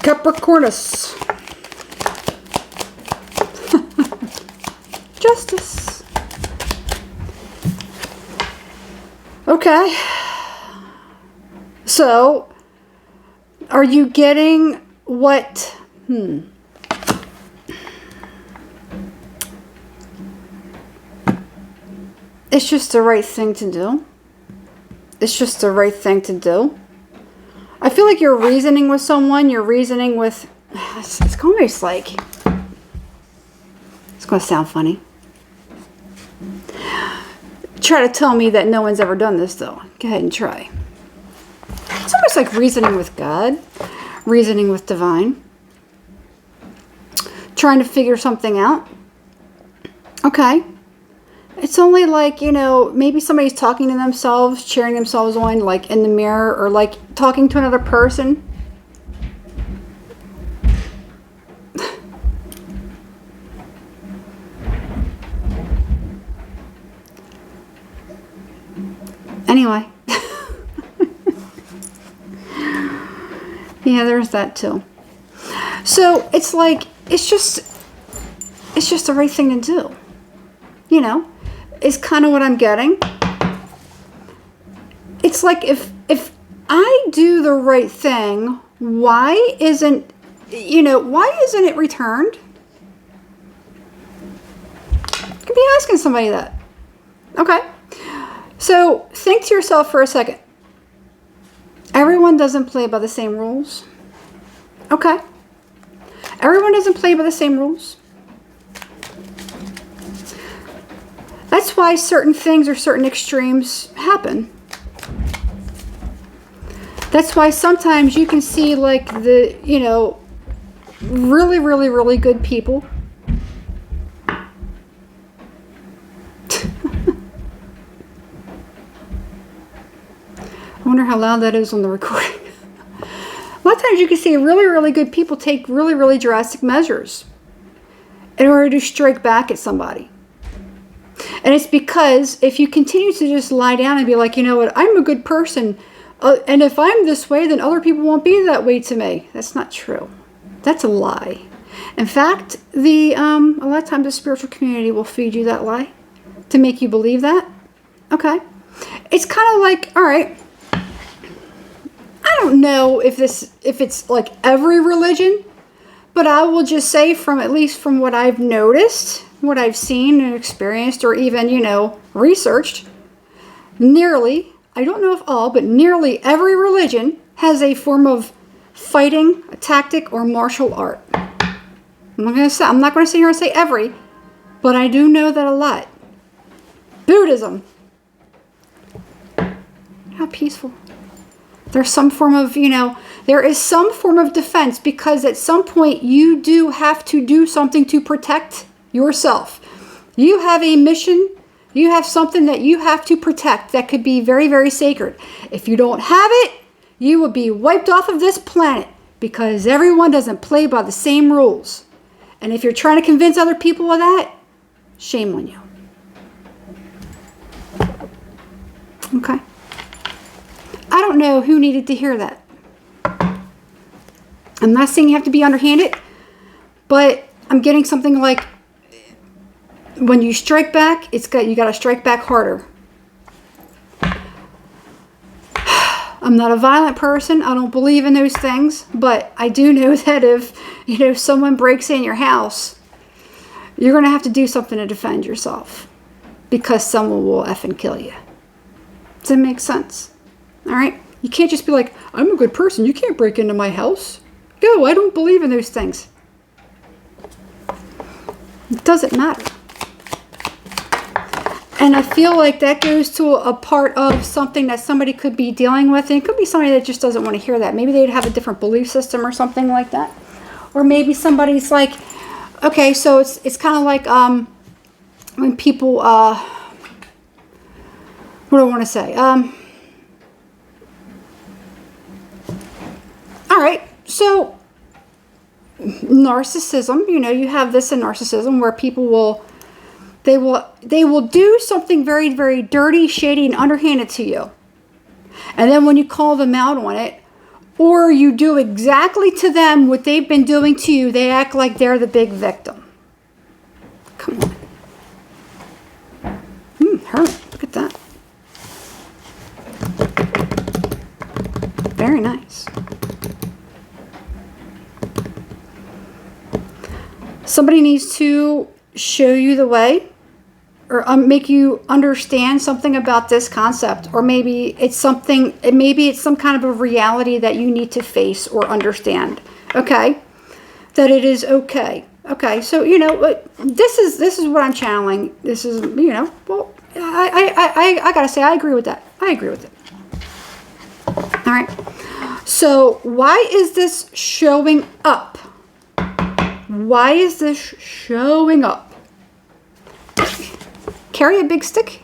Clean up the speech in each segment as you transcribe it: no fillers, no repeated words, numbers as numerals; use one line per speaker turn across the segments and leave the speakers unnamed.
Capricornus. Justice. Okay. So, are you getting what... It's just the right thing to do. It's just the right thing to do. I feel like you're reasoning with someone. You're reasoning with... It's almost like... It's going to sound funny. Try to tell me that no one's ever done this, though. Go ahead and try. It's almost like reasoning with God. Reasoning with divine. Trying to figure something out. Okay. It's only like, you know, maybe somebody's talking to themselves, cheering themselves on, like in the mirror, or like talking to another person. Anyway. Yeah, there's that too. So it's like, it's just the right thing to do. You know, is kind of what I'm getting. It's like if I do the right thing, why isn't it returned? You could be asking somebody that. Okay. So think to yourself for a second. Everyone doesn't play by the same rules. Okay. Everyone doesn't play by the same rules. That's why certain things or certain extremes happen. That's why sometimes you can see like the, you know, really, really, really good people. I wonder how loud that is on the recording. A lot of times you can see really, really good people take really, really drastic measures in order to strike back at somebody. And it's because if you continue to just lie down and be like, you know what, I'm a good person. And if I'm this way, then other people won't be that way to me. That's not true. That's a lie. In fact, a lot of times the spiritual community will feed you that lie to make you believe that. Okay. It's kind of like, all right, I don't know if it's like every religion, but I will just say at least from what I've noticed, what I've seen and experienced, or even, you know, researched, nearly, I don't know if all, but nearly every religion has a form of fighting, a tactic, or martial art. I'm not going to sit here and say every, but I do know that a lot. Buddhism. How peaceful. There's some form of, you know, there is some form of defense, because at some point you do have to do something to protect yourself. You have a mission. You have something that you have to protect that could be very, very sacred. If you don't have it, you will be wiped off of this planet, because everyone doesn't play by the same rules. And if you're trying to convince other people of that, shame on you. Okay. I don't know who needed to hear that. I'm not saying you have to be underhanded, but I'm getting something like, when you strike back, you got to strike back harder. I'm not a violent person. I don't believe in those things, but I do know that if, you know, someone breaks in your house, you're going to have to do something to defend yourself, because someone will effing kill you. Does that make sense? All right? You can't just be like, I'm a good person. You can't break into my house. Go, I don't believe in those things. It doesn't matter. And I feel like that goes to a part of something that somebody could be dealing with. And it could be somebody that just doesn't want to hear that. Maybe they'd have a different belief system or something like that. Or maybe somebody's like, okay, so it's kind of like when people, what do I want to say? All right, so narcissism, you know, you have this in narcissism where people will do something very, very dirty, shady, and underhanded to you. And then when you call them out on it, or you do exactly to them what they've been doing to you. They act like they're the big victim. Come on. Her. Look at that. Very nice. Somebody needs to show you the way, or make you understand something about this concept, or maybe it's something. Maybe it's some kind of a reality that you need to face or understand. Okay, that it is okay. Okay, so this is what I'm channeling. This is well, I gotta say I agree with that. I agree with it. All right. So why is this showing up? Why is this showing up? Carry a big stick?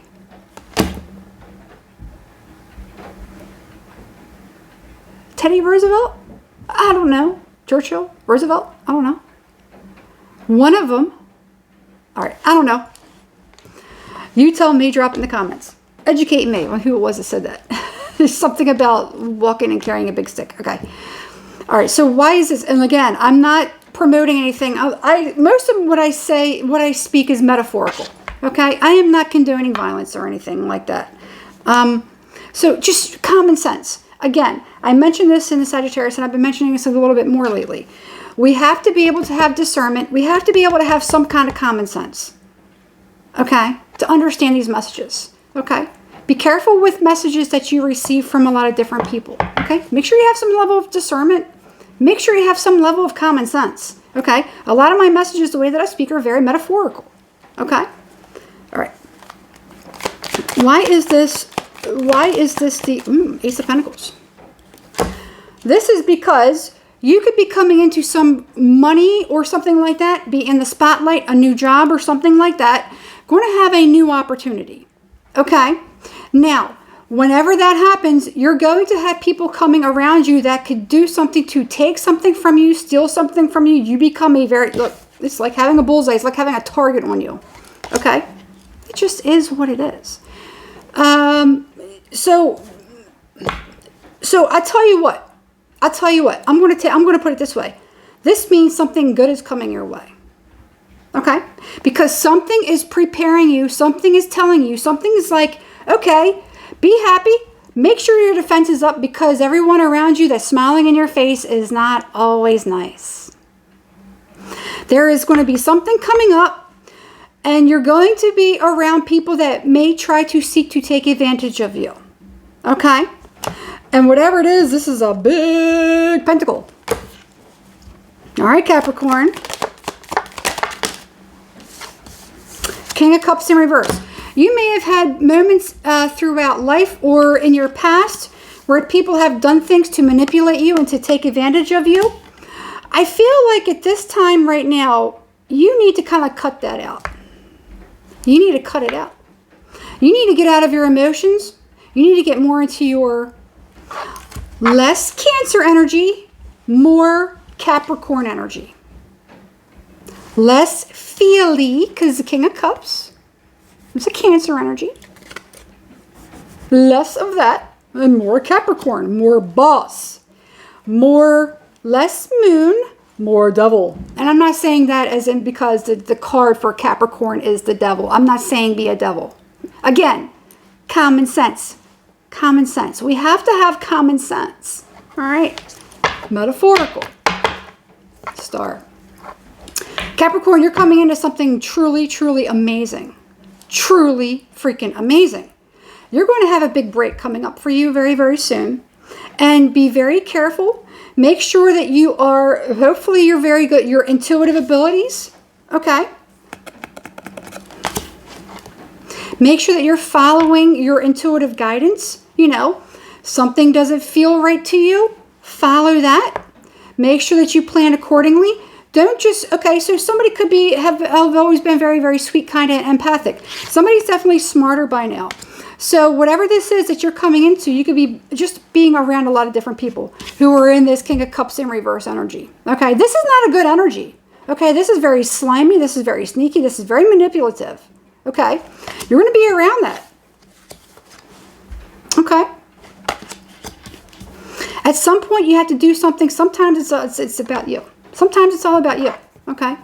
Teddy Roosevelt? I don't know. Churchill? Roosevelt? I don't know. One of them. All right. I don't know. You tell me, drop in the comments. Educate me on who it was that said that. There's something about walking and carrying a big stick. Okay. All right. So why is this? And again, I'm not promoting anything. Most of what I speak is metaphorical. Okay. I am not condoning violence or anything like that. So just common sense. Again, I mentioned this in the Sagittarius, and I've been mentioning this a little bit more lately. We have to be able to have discernment. We have to be able to have some kind of common sense. Okay. To understand these messages. Okay. Be careful with messages that you receive from a lot of different people. Okay. Make sure you have some level of discernment. Make sure you have some level of common sense. Okay. A lot of my messages, the way that I speak, are very metaphorical. Okay. All right. Why is this the Ace of Pentacles? This is because you could be coming into some money or something like that, be in the spotlight, a new job or something like that, going to have a new opportunity. Okay? Now, whenever that happens, you're going to have people coming around you that could do something to take something from you, steal something from you. You become look, it's like having a bullseye. It's like having a target on you. Okay? It just is what it is. So I tell you what. I'm going to put it this way. This means something good is coming your way. Okay? Because something is preparing you. Something is telling you. Something is like, okay, be happy. Make sure your defense is up, because everyone around you that's smiling in your face is not always nice. There is going to be something coming up, and you're going to be around people that may try to seek to take advantage of you. Okay? And whatever it is, this is a big pentacle. All right, Capricorn. King of Cups in reverse. You may have had moments throughout life or in your past where people have done things to manipulate you and to take advantage of you. I feel like at this time right now, you need to kind of cut that out. You need to cut it out. You need to get out of your emotions. You need to get more into your less Cancer energy, more Capricorn energy. Less feely, because the King of Cups is a Cancer energy. Less of that, and more Capricorn, more boss, less moon, more devil. And I'm not saying that as in because the card for Capricorn is the devil. I'm not saying be a devil. Again, common sense. Common sense. We have to have common sense. All right? Metaphorical. Star. Capricorn, you're coming into something truly, truly amazing. Truly freaking amazing. You're going to have a big break coming up for you very, very soon. And be very careful. Make sure that you are, hopefully you're very good, your intuitive abilities. Okay. Make sure that you're following your intuitive guidance. Something doesn't feel right to you. Follow that. Make sure that you plan accordingly. Don't just, okay, so somebody could have always been very, very sweet, kind, and empathic. Somebody's definitely smarter by now. So whatever this is that you're coming into, you could be just being around a lot of different people who are in this King of Cups in reverse energy. Okay, this is not a good energy. Okay, this is very slimy. This is very sneaky. This is very manipulative. Okay, you're going to be around that. Okay. At some point, you have to do something. Sometimes it's about you. Sometimes it's all about you. Okay?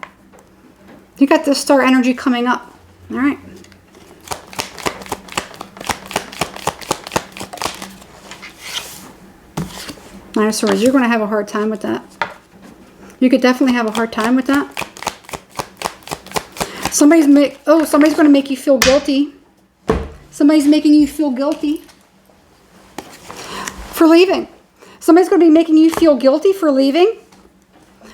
You got this star energy coming up. All right. Nine of Swords. You're going to have a hard time with that. You could definitely have a hard time with that. Somebody's going to make you feel guilty. Somebody's making you feel guilty for leaving. Somebody's going to be making you feel guilty for leaving.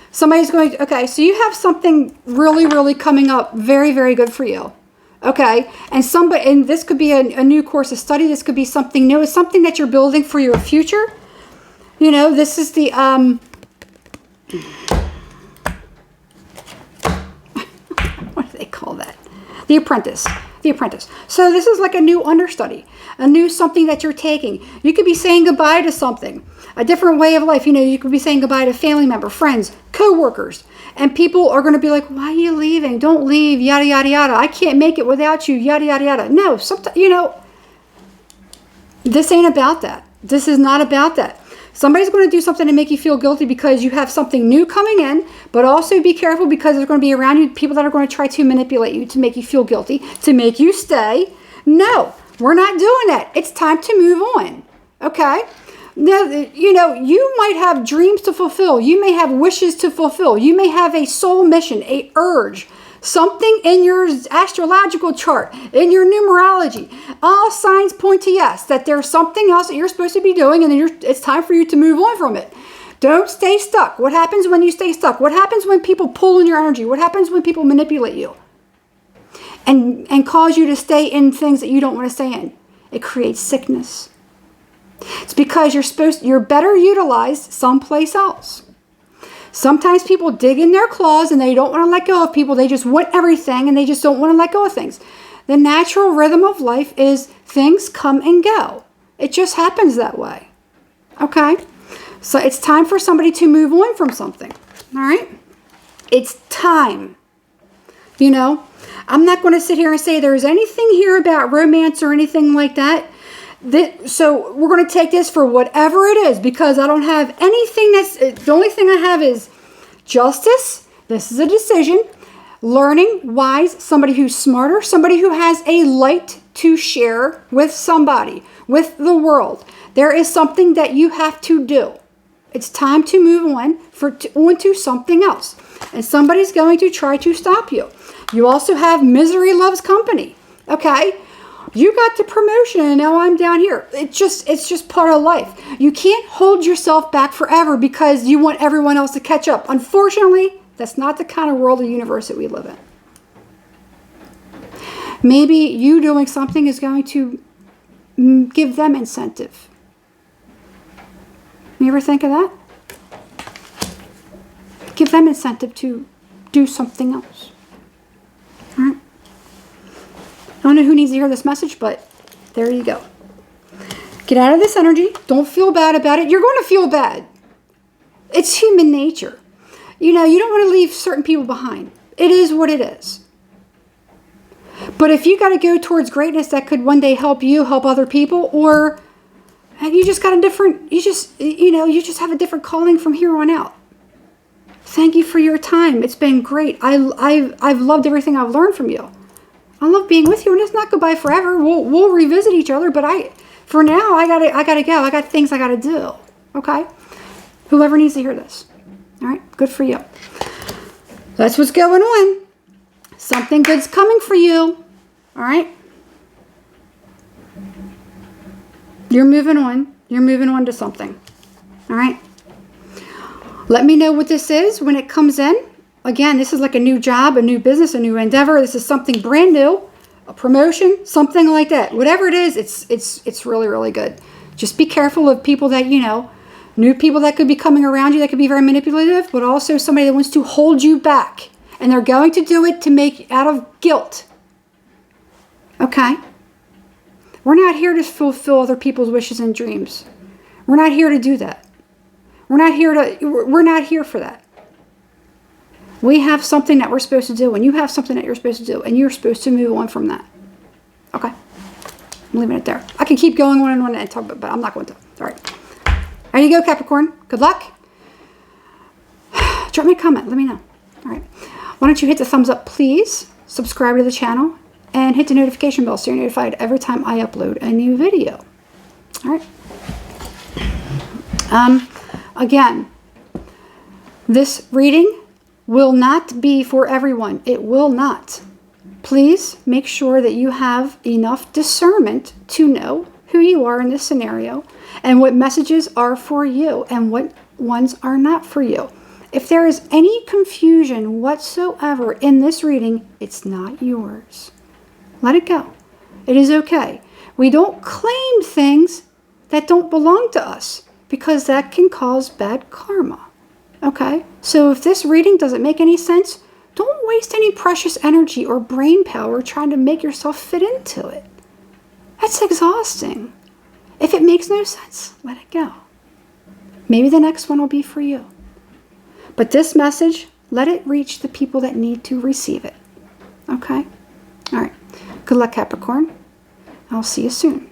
Somebody's going to, okay, so you have something really, really coming up. Very, very good for you. Okay, and this could be a new course of study. This could be something new. It's something that you're building for your future. You know, this is the, what do they call that? The Apprentice. The Apprentice. So this is like a new understudy, a new something that you're taking. You could be saying goodbye to something, a different way of life. You know, you could be saying goodbye to family member, friends, co-workers, and people are going to be like, why are you leaving? Don't leave, yada, yada, yada. I can't make it without you, yada, yada, yada. No, sometimes, you know, this ain't about that. This is not about that. Somebody's going to do something to make you feel guilty because you have something new coming in, but also be careful because there's going to be around you people that are going to try to manipulate you to make you feel guilty, to make you stay. No, we're not doing that. It's time to move on. Okay? Now, you know, you might have dreams to fulfill. You may have wishes to fulfill. You may have a soul mission, a urge, something in your astrological chart, in your numerology. All signs point to yes, that there's something else that you're supposed to be doing, and then it's time for you to move on from it. Don't stay stuck. What happens when you stay stuck? What happens when people pull in your energy? What happens when people manipulate you and cause you to stay in things that you don't want to stay in? It creates sickness. It's because you're better utilized someplace else. Sometimes people dig in their claws and they don't want to let go of people. They just want everything and they just don't want to let go of things. The natural rhythm of life is things come and go. It just happens that way. Okay? So it's time for somebody to move on from something. All right? It's time. You know, I'm not going to sit here and say there's anything here about romance or anything like that. So we're going to take this for whatever it is because I don't have anything the only thing I have is justice. This is a decision. Learning, wise, somebody who's smarter, somebody who has a light to share with somebody, with the world. There is something that you have to do. It's time to move on onto something else. And somebody's going to try to stop you. You also have misery loves company. Okay? You got the promotion and now I'm down here. It's just part of life. You can't hold yourself back forever because you want everyone else to catch up. Unfortunately, that's not the kind of world or universe that we live in. Maybe you doing something is going to give them incentive. You ever think of that? Give them incentive to do something else. All right? I don't know who needs to hear this message, but there you go. Get out of this energy. Don't feel bad about it. You're going to feel bad. It's human nature. You know, you don't want to leave certain people behind. It is what it is. But if you got to go towards greatness that could one day help you, help other people, or you just got a different, you just have a different calling from here on out. Thank you for your time. It's been great. I've loved everything I've learned from you. I love being with you, and it's not goodbye forever. We'll revisit each other, but for now, I gotta go. I got things I gotta do. Okay? Whoever needs to hear this. All right? Good for you. That's what's going on. Something good's coming for you. All right? You're moving on. You're moving on to something. All right? Let me know what this is when it comes in. Again, this is like a new job, a new business, a new endeavor. This is something brand new, a promotion, something like that. Whatever it is, it's really, really good. Just be careful of people that, new people that could be coming around you that could be very manipulative, but also somebody that wants to hold you back. And they're going to do it to make out of guilt. Okay? We're not here to fulfill other people's wishes and dreams. We're not here to do that. We're not here for that. We have something that we're supposed to do, and you have something that you're supposed to do, and you're supposed to move on from that. Okay? I'm leaving it there. I can keep going on and talk, but I'm not going to. All right. There you go, Capricorn. Good luck. Drop me a comment. Let me know. All right. Why don't you hit the thumbs up, please? Subscribe to the channel and hit the notification bell so you're notified every time I upload a new video. All right. Again, this reading will not be for everyone. It will not. Please make sure that you have enough discernment to know who you are in this scenario and what messages are for you and what ones are not for you. If there is any confusion whatsoever in this reading, it's not yours. Let it go. It is okay. We don't claim things that don't belong to us because that can cause bad karma. Okay? So if this reading doesn't make any sense, don't waste any precious energy or brain power trying to make yourself fit into it. That's exhausting. If it makes no sense, let it go. Maybe the next one will be for you. But this message, let it reach the people that need to receive it. Okay? All right. Good luck, Capricorn. I'll see you soon.